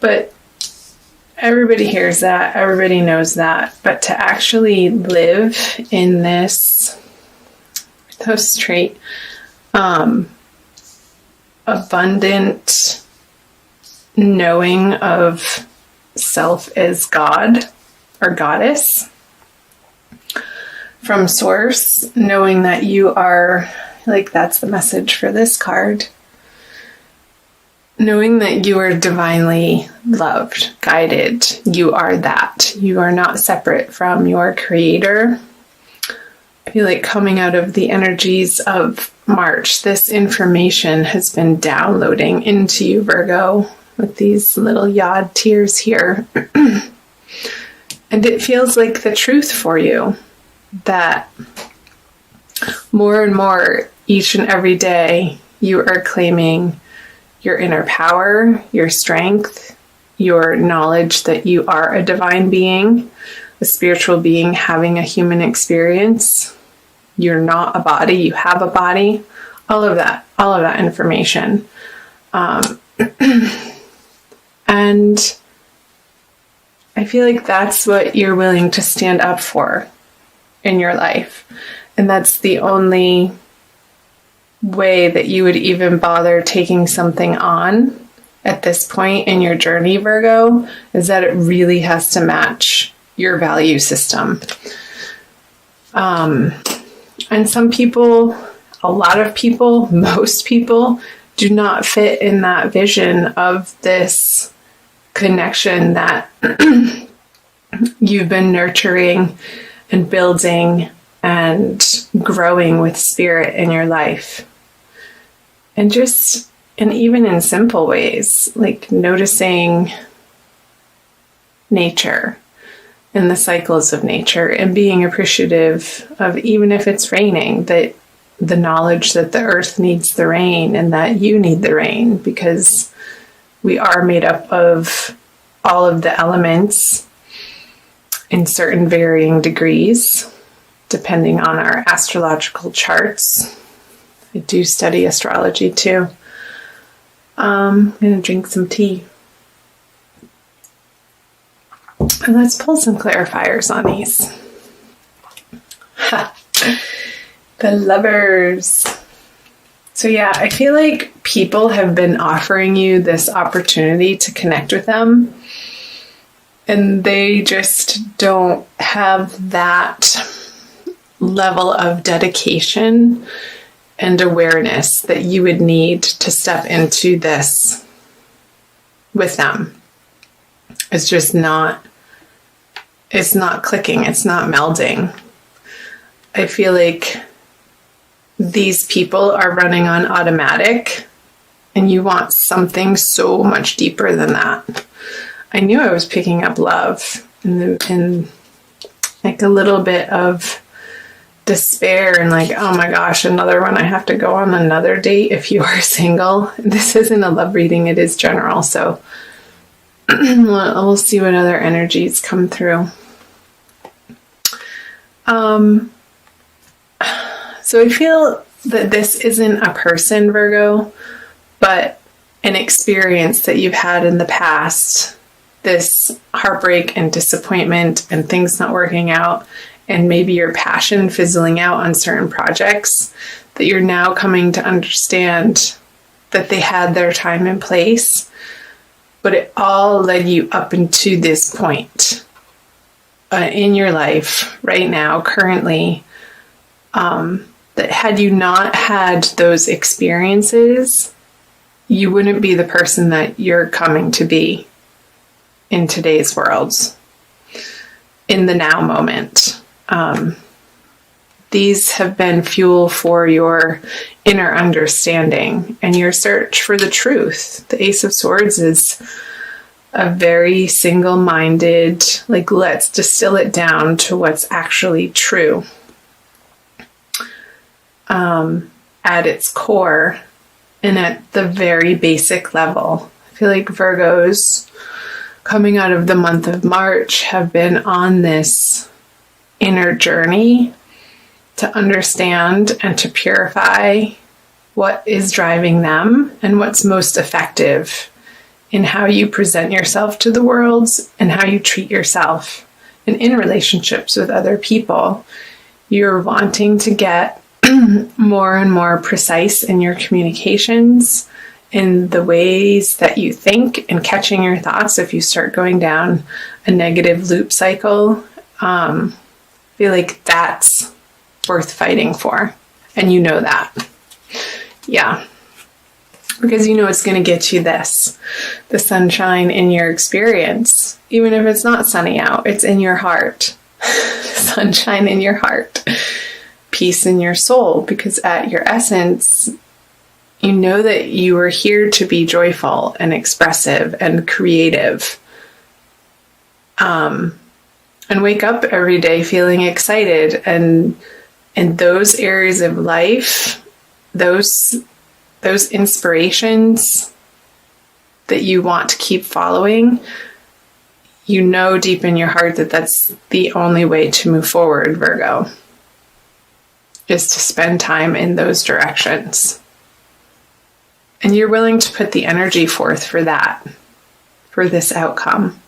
But everybody hears that, everybody knows that, but to actually live in this trait, abundant knowing of self as God or goddess from source, knowing that you are, like, that's the message for this card. Knowing that you are divinely loved, guided, you are that. You are not separate from your creator. I feel like coming out of the energies of March, this information has been downloading into you, Virgo, with these little yod tears here. And it feels like the truth for you, that more and more each and every day you are claiming your inner power, your strength, your knowledge that you are a divine being, a spiritual being having a human experience. You're not a body, you have a body. All of that information. And I feel like that's what you're willing to stand up for in your life. And that's the only way that you would even bother taking something on at this point in your journey, Virgo, is that it really has to match your value system. And some people, a lot of people, most people do not fit in that vision of this connection that you've been nurturing and building and growing with spirit in your life. And even in simple ways, like noticing nature and the cycles of nature and being appreciative of, even if it's raining, that the knowledge that the earth needs the rain and that you need the rain, because we are made up of all of the elements in certain varying degrees, depending on our astrological charts. I do study astrology too. I'm going to drink some tea. And let's pull some clarifiers on these. The Lovers. So yeah, I feel like people have been offering you this opportunity to connect with them, and they just don't have that level of dedication and awareness that you would need to step into this with them. It's just not, it's not clicking, it's not melding. I feel like these people are running on automatic, and you want something so much deeper than that. I knew I was picking up love and like a little bit of despair and like, oh my gosh, another one. I have to go on another date if you are single. This isn't a love reading, it is general. So we'll see what other energies come through. So I feel that this isn't a person, Virgo, but an experience that you've had in the past. This heartbreak and disappointment and things not working out, and maybe your passion fizzling out on certain projects, that you're now coming to understand that they had their time and place, but it all led you up into this point in your life right now, currently, that had you not had those experiences, you wouldn't be the person that you're coming to be in today's world, in the now moment. These have been fuel for your inner understanding and your search for the truth. The Ace of Swords is a very single-minded, like, let's distill it down to what's actually true. At its core and at the very basic level. I feel like Virgos coming out of the month of March have been on this inner journey to understand and to purify what is driving them and what's most effective in how you present yourself to the world and how you treat yourself. And in relationships with other people, you're wanting to get more and more precise in your communications, in the ways that you think, and catching your thoughts if you start going down a negative loop cycle. I feel like that's worth fighting for. And you know that. Yeah. Because you know it's going to get you this, the sunshine in your experience. Even if it's not sunny out, it's in your heart. Sunshine in your heart. Peace in your soul. Because at your essence, you know that you are here to be joyful and expressive and creative. And wake up every day feeling excited. And in those areas of life, those inspirations that you want to keep following, you know deep in your heart that that's the only way to move forward, Virgo, is to spend time in those directions. And you're willing to put the energy forth for that, for this outcome,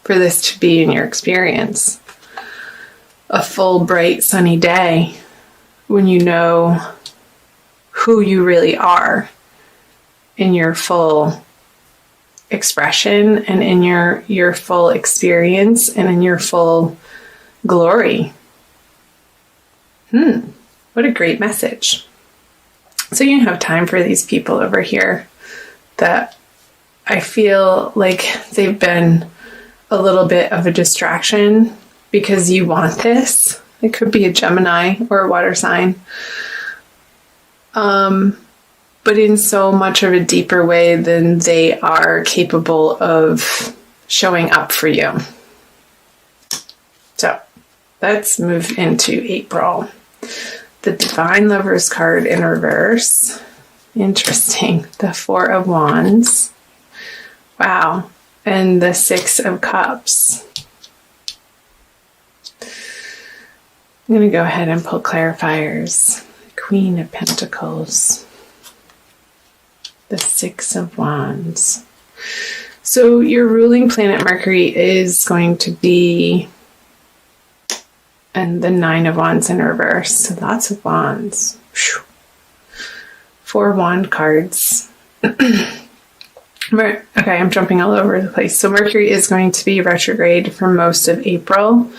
for this to be in your experience. A full, bright, sunny day when you know who you really are in your full expression and in your full experience and in your full glory. What a great message. So you have time for these people over here that I feel like they've been a little bit of a distraction because you want this. It could be a Gemini or a water sign. But in so much of a deeper way than they are capable of showing up for you. So let's move into April. The Divine Lovers card in reverse. Interesting. The Four of Wands. Wow. And the Six of Cups. I'm going to go ahead and pull clarifiers. Queen of Pentacles. The Six of Wands. So your ruling planet Mercury is going to be, and the Nine of Wands in reverse. So lots of wands. Whew. 4 wand cards. Okay, I'm jumping all over the place. So Mercury is going to be retrograde for most of April.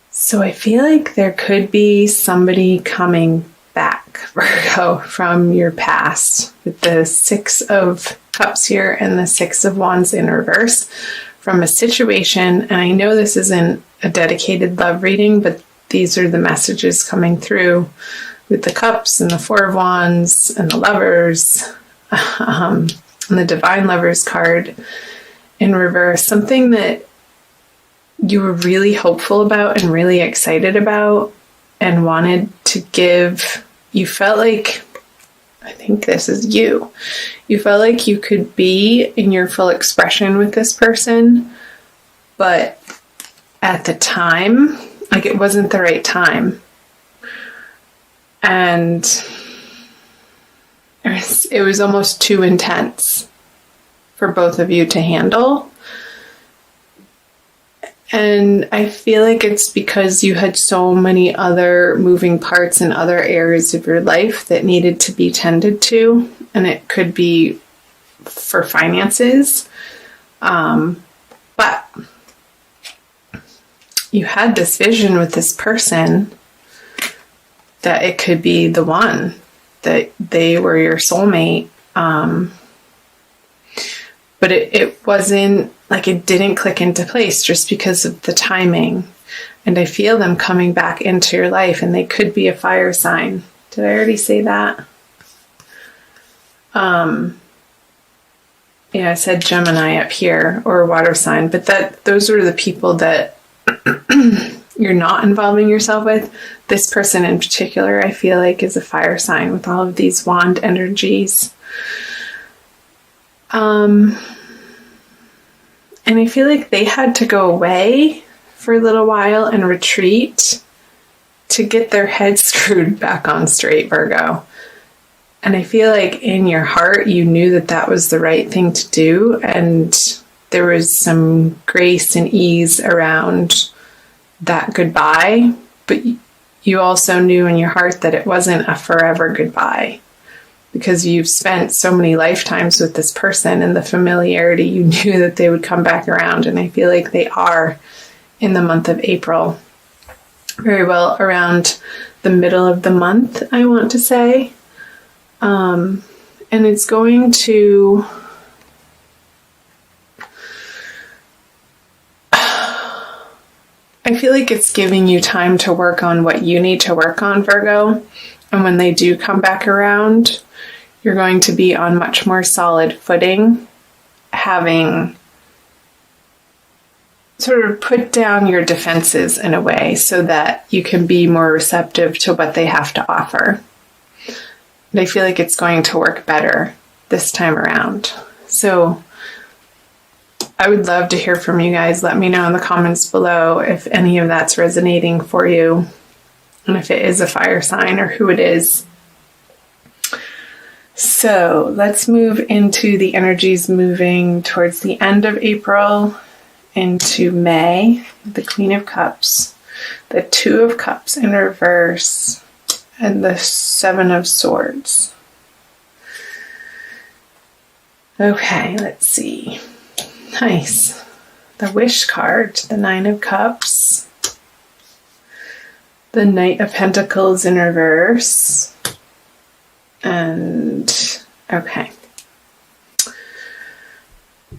So I feel like there could be somebody coming back, Virgo, from your past with the Six of Cups here and the Six of Wands in reverse from a situation. And I know this isn't a dedicated love reading, but these are the messages coming through with the Cups and the Four of Wands and the Lovers and the Divine Lovers card in reverse. Something that you were really hopeful about and really excited about and wanted to give. You felt like, I think this is you. You felt like you could be in your full expression with this person, but at the time, like it wasn't the right time. And it was almost too intense for both of you to handle. And I feel like it's because you had so many other moving parts in other areas of your life that needed to be tended to. And it could be for finances. But you had this vision with this person that it could be the one, that they were your soulmate. But it wasn't, like it didn't click into place just because of the timing. And I feel them coming back into your life, and they could be a fire sign. Did I already say that? Yeah, I said Gemini up here, or a water sign, but those are the people that you're not involving yourself with. This person in particular, I feel like, is a fire sign with all of these wand energies. And I feel like they had to go away for a little while and retreat to get their heads screwed back on straight, Virgo. And I feel like in your heart, you knew that that was the right thing to do. And there was some grace and ease around that goodbye. But you also knew in your heart that it wasn't a forever goodbye, because you've spent so many lifetimes with this person, and the familiarity, you knew that they would come back around. And I feel like they are in the month of April. Very well around the middle of the month, I want to say. And it's going to... I feel like it's giving you time to work on what you need to work on, Virgo. And when they do come back around, you're going to be on much more solid footing, having sort of put down your defenses in a way so that you can be more receptive to what they have to offer. And I feel like it's going to work better this time around. So I would love to hear from you guys. Let me know in the comments below if any of that's resonating for you, and if it is a fire sign or who it is. So let's move into the energies moving towards the end of April into May. The Queen of Cups, the Two of Cups in reverse, and the Seven of Swords. Okay, let's see. Nice. The Wish card, the Nine of Cups, the Knight of Pentacles in reverse, and okay.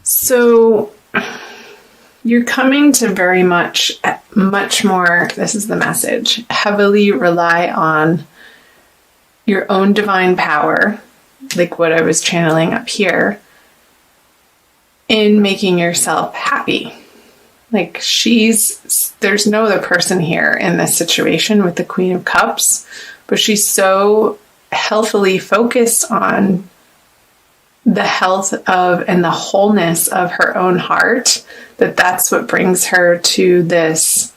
So you're coming to very much more, this is the message, heavily rely on your own divine power, like what I was channeling up here, in making yourself happy. Like there's no other person here in this situation with the Queen of Cups, but she's so healthily focused on the health of and the wholeness of her own heart, that's what brings her to this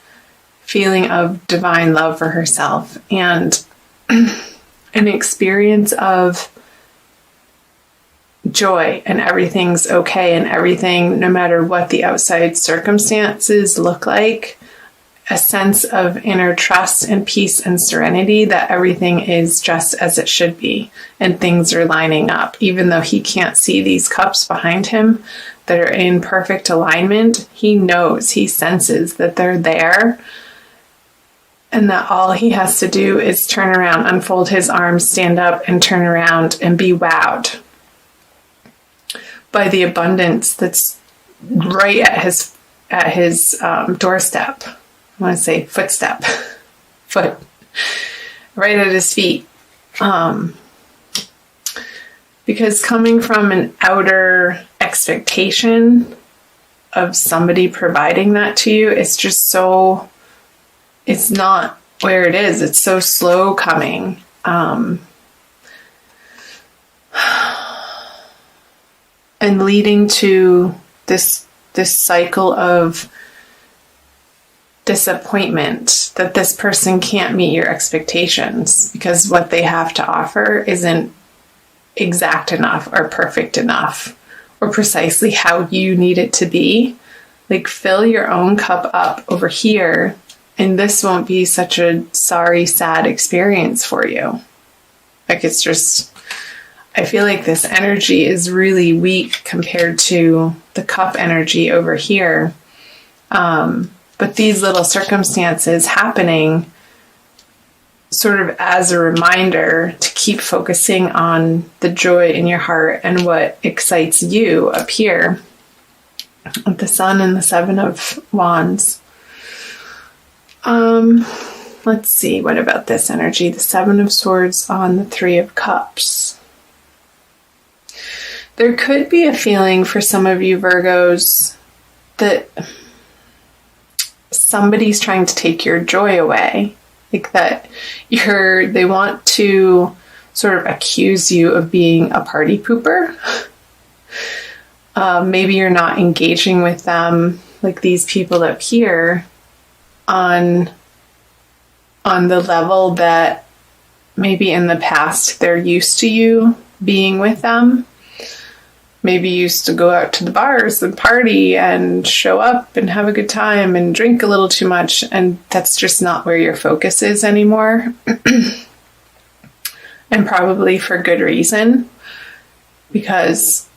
feeling of divine love for herself and an experience of joy, and everything's okay, and everything, no matter what the outside circumstances look like, a sense of inner trust and peace and serenity that everything is just as it should be and things are lining up. Even though he can't see these cups behind him that are in perfect alignment, he knows, he senses that they're there, and that all he has to do is turn around, unfold his arms, stand up, and turn around and be wowed by the abundance that's right at his doorstep. I want to say footstep, foot, right at his feet. Because coming from an outer expectation of somebody providing that to you, it's just so, it's not where it is. It's so slow coming. And leading to this cycle of disappointment that this person can't meet your expectations because what they have to offer isn't exact enough or perfect enough or precisely how you need it to be. Like, fill your own cup up over here, and this won't be such a sorry, sad experience for you. Like, it's just, I feel like this energy is really weak compared to the cup energy over here. But these little circumstances happening sort of as a reminder to keep focusing on the joy in your heart and what excites you up here with the Sun and the Seven of Wands. Let's see, what about this energy? The Seven of Swords on the Three of Cups. There could be a feeling for some of you Virgos that somebody's trying to take your joy away. Like that they want to sort of accuse you of being a party pooper. Maybe you're not engaging with them, like these people up here, on the level that maybe in the past they're used to you being with them. Maybe you used to go out to the bars and party and show up and have a good time and drink a little too much, and that's just not where your focus is anymore. And probably for good reason, because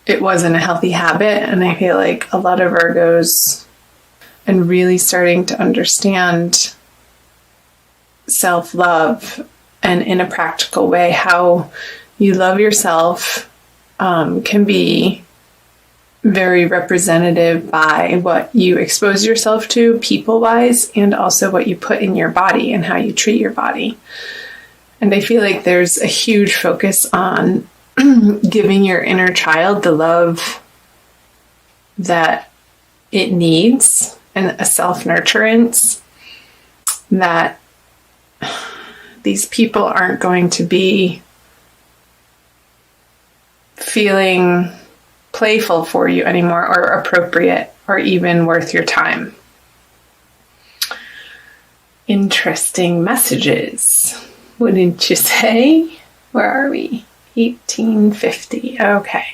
it wasn't a healthy habit. And I feel like a lot of Virgos, and really starting to understand self-love and in a practical way, how you love yourself can be very representative by what you expose yourself to people-wise, and also what you put in your body and how you treat your body. And I feel like there's a huge focus on giving your inner child the love that it needs, and a self-nurturance that these people aren't going to be feeling playful for you anymore, or appropriate, or even worth your time. Interesting messages, wouldn't you say? Where are we? 1850. Okay.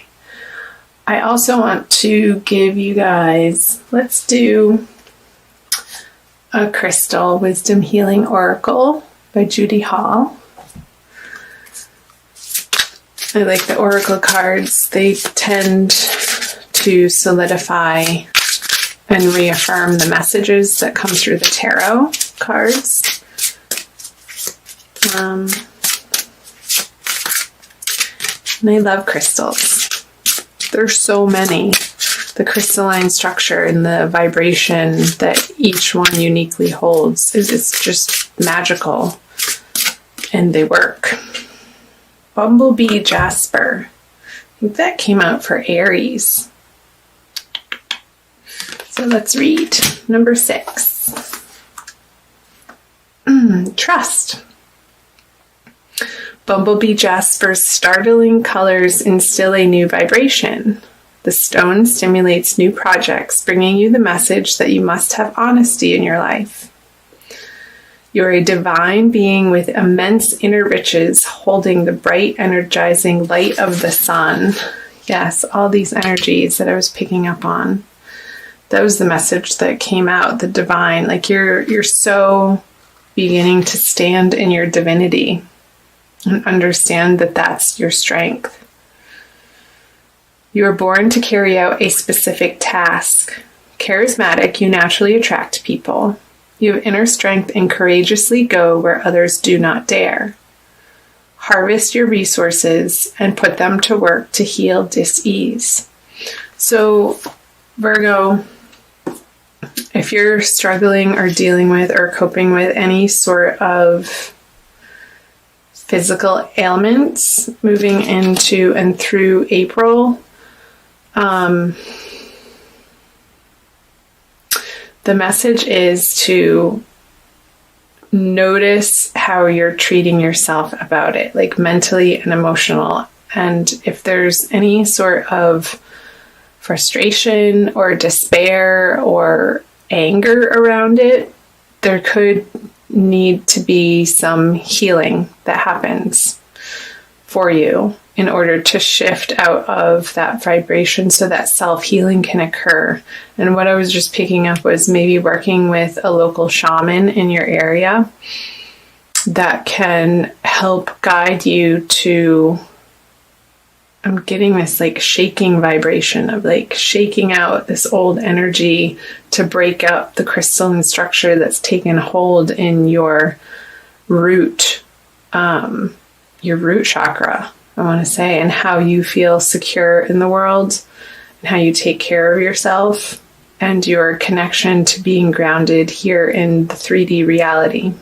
I also want to give you guys, let's do a crystal wisdom healing oracle by Judy Hall. I like the oracle cards. They tend to solidify and reaffirm the messages that come through the tarot cards. And I love crystals. There's so many. The crystalline structure and the vibration that each one uniquely holds is just magical, and they work. Bumblebee Jasper. I think that came out for Aries. So let's read number 6. Trust. Bumblebee Jasper's startling colors instill a new vibration. The stone stimulates new projects, bringing you the message that you must have honesty in your life. You're a divine being with immense inner riches, holding the bright, energizing light of the sun. Yes, all these energies that I was picking up on. That was the message that came out, the divine. Like you're so beginning to stand in your divinity and understand that that's your strength. You are born to carry out a specific task. Charismatic, you naturally attract people. You have inner strength and courageously go where others do not dare. Harvest your resources and put them to work to heal dis-ease. So, Virgo, if you're struggling or dealing with or coping with any sort of physical ailments moving into and through April, the message is to notice how you're treating yourself about it, like mentally and emotional. And if there's any sort of frustration or despair or anger around it, there could need to be some healing that happens for you in order to shift out of that vibration so that self-healing can occur. And what I was just picking up was maybe working with a local shaman in your area that can help guide you to, I'm getting this like shaking vibration of like shaking out this old energy to break up the crystalline structure that's taken hold in your root chakra, I want to say, and how you feel secure in the world and how you take care of yourself and your connection to being grounded here in the 3D reality.